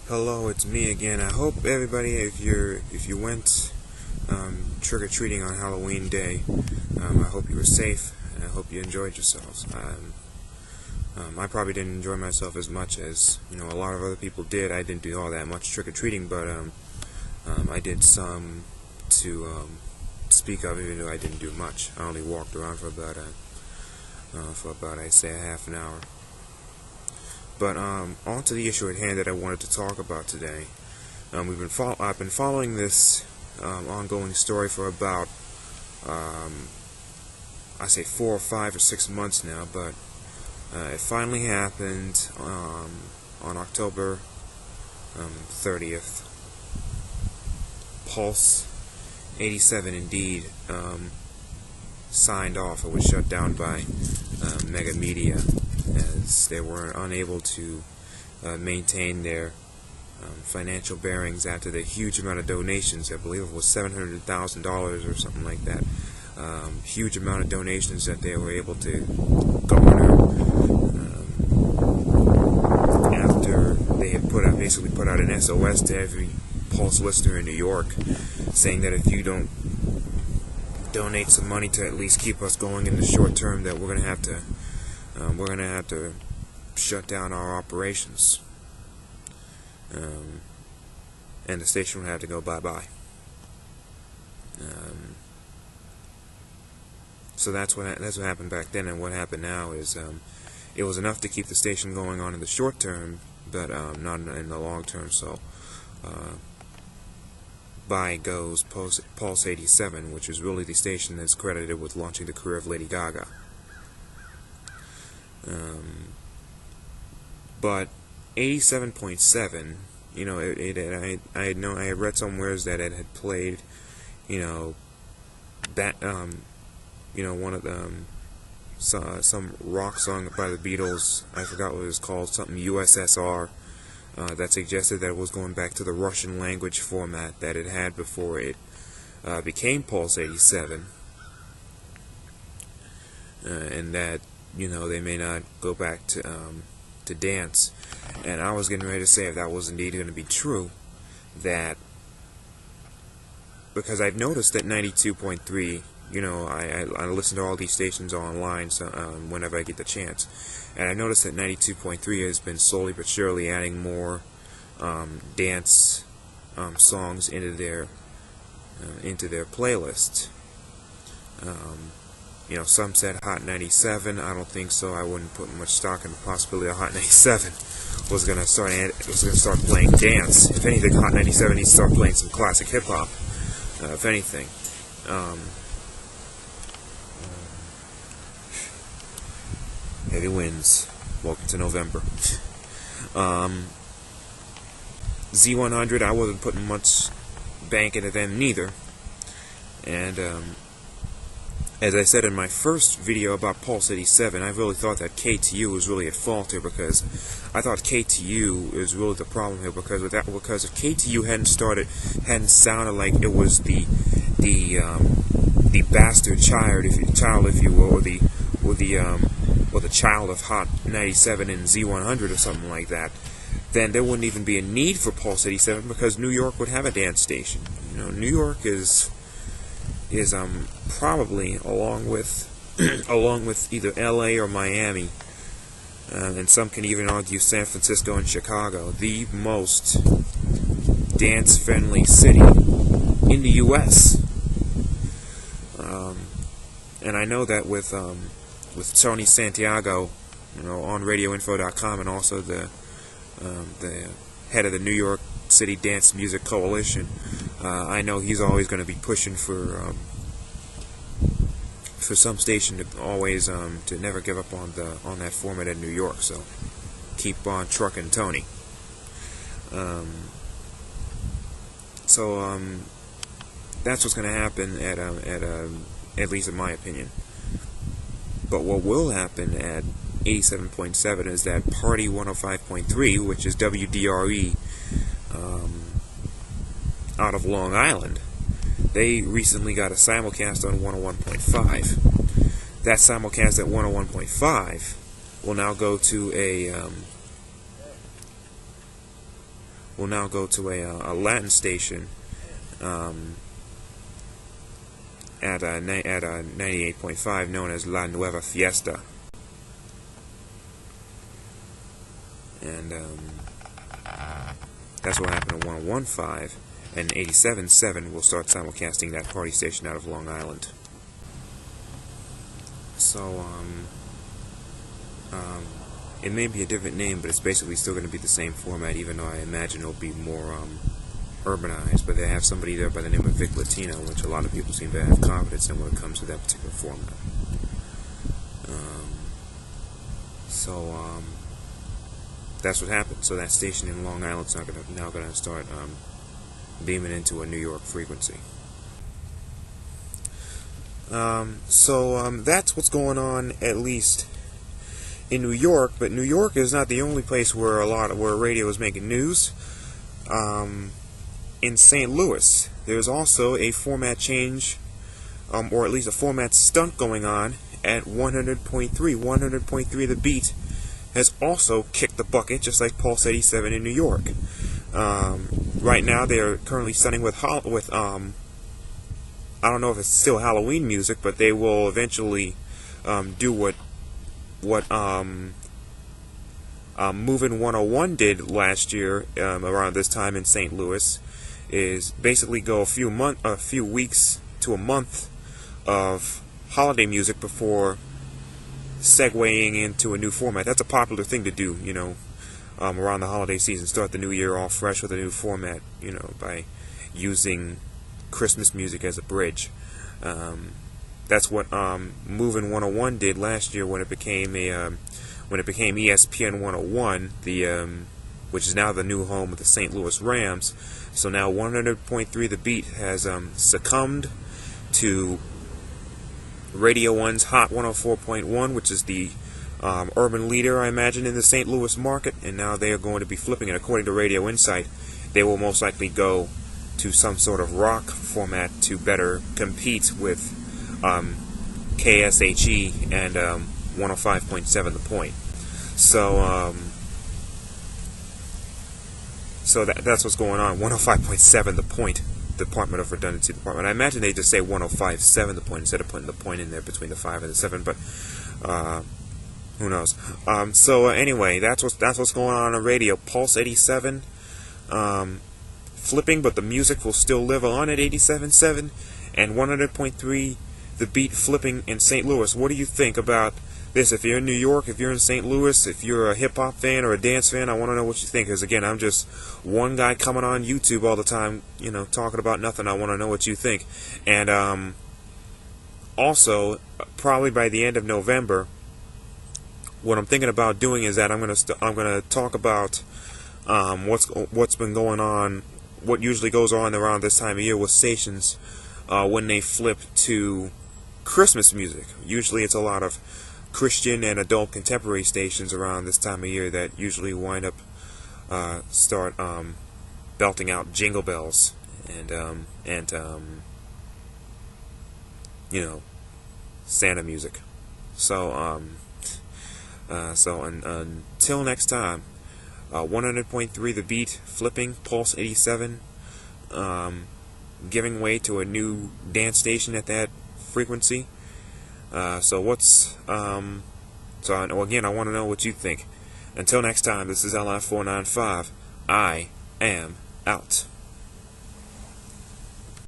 Hello, it's me again. I hope everybody, if you went trick-or-treating on Halloween Day, I hope you were safe and I hope you enjoyed yourselves. I probably didn't enjoy myself as much as a lot of other people did. I didn't do all that much trick-or-treating, but I did some to speak of, even though I didn't do much. I only walked around for about I'd say a half an hour. But on to the issue at hand that I wanted to talk about today. I've been following this ongoing story for about I say 4 or 5 or 6 months now, but it finally happened on October 30th. Pulse 87 indeed signed off. It was shut down by Mega Media, as they were unable to maintain their financial bearings after the huge amount of donations. I believe it was $700,000 or something like that. Huge amount of donations that they were able to garner after they had basically put out an SOS to every Pulse listener in New York, saying that if you don't donate some money to at least keep us going in the short term, that we're going to have to shut down our operations, and the station would have to go bye-bye. So that's what happened back then, and what happened now is it was enough to keep the station going on in the short term, but not in the long term. So by goes Pulse 87, which is really the station that's credited with launching the career of Lady Gaga. But 87.7, I had read somewhere that it had played, one of them, some rock song by the Beatles. I forgot what it was called, something USSR, that suggested that it was going back to the Russian language format that it had before it became Pulse 87, and that they may not go back to dance. And I was getting ready to say, if that was indeed going to be true, that because I've noticed that 92.3, I listen to all these stations online, so whenever I get the chance, and I noticed that 92.3 has been slowly but surely adding more dance songs into their playlist. Some said Hot 97. I don't think so. I wouldn't put much stock in the possibility that Hot 97 was going to start playing dance. If anything, Hot 97 needs to start playing some classic hip hop. If anything, heavy winds. Welcome to November. Z100. I wasn't putting much bank into them neither, and as I said in my first video about Pulse 87, I really thought that KTU was really at fault here, because I thought KTU is really the problem here, because if KTU hadn't sounded like it was the bastard child, if you will, or the child of Hot 97 and Z100 or something like that, then there wouldn't even be a need for Pulse 87, because New York would have a dance station. New York is probably, along with either LA or Miami, and some can even argue San Francisco and Chicago, the most dance-friendly city in the U.S. And I know that with Tony Santiago, on RadioInfo.com, and also the head of the New York City Dance Music Coalition, I know he's always going to be pushing for some station to always to never give up on that format in New York. So keep on trucking, Tony. That's what's going to happen at least in my opinion. But what will happen at 87.7 is that Party 105.3, which is WDRE out of Long Island, they recently got a simulcast on 101.5. That simulcast at 101.5 will now go to a will now go to a Latin station at 98.5, known as La Nueva Fiesta. And that's what happened to 101.5, and 87.7 will start simulcasting that party station out of Long Island. So, it may be a different name, but it's basically still going to be the same format, even though I imagine it'll be more urbanized. But they have somebody there by the name of Vic Latino, which a lot of people seem to have confidence in when it comes to that particular format. That's what happened. So that station in Long Island's now going to start beaming into a New York frequency. That's what's going on, at least in New York. But New York is not the only place where radio is making news. In St. Louis, there's also a format change, or at least a format stunt going on at 100.3. 100.3 The Beat has also kicked the bucket, just like Pulse 87 in New York. Right now, they're currently stunning with I don't know if it's still Halloween music, but they will eventually do what Movin' 101 did last year around this time in St. Louis, is basically go a few weeks to a month of holiday music before segueing into a new format. That's a popular thing to do, around the holiday season. Start the new year all fresh with a new format, by using Christmas music as a bridge. That's what Movin' 101 did last year when it became ESPN 101, which is now the new home of the St. Louis Rams. So now 100.3 The Beat has succumbed to Radio 1's Hot 104.1, which is the urban leader, I imagine, in the St. Louis market, and now they are going to be flipping it. According to Radio Insight, they will most likely go to some sort of rock format to better compete with KSHE and 105.7 The Point. So that's what's going on. 105.7 The Point, Department of Redundancy Department. I imagine they just say 105.7 The Point instead of putting the point in there between the 5 and the 7, but who knows? Anyway, that's what's going on the radio. Pulse 87 flipping, but the music will still live on at 87.7, and 100.3 The Beat flipping in St. Louis. What do you think about this? If you're in New York, if you're in St. Louis, if you're a hip-hop fan or a dance fan, I want to know what you think. Because, again, I'm just one guy coming on YouTube all the time, talking about nothing. I want to know what you think. And also, probably by the end of November, what I'm thinking about doing is that I'm going to talk about what's been going on, what usually goes on around this time of year with stations when they flip to Christmas music. Usually it's a lot of Christian and adult contemporary stations around this time of year that usually wind up start belting out jingle bells and Santa music. So until next time, 100.3 The Beat flipping, Pulse 87 giving way to a new dance station at that frequency. Again, I want to know what you think. Until next time, this is LI495. I am out.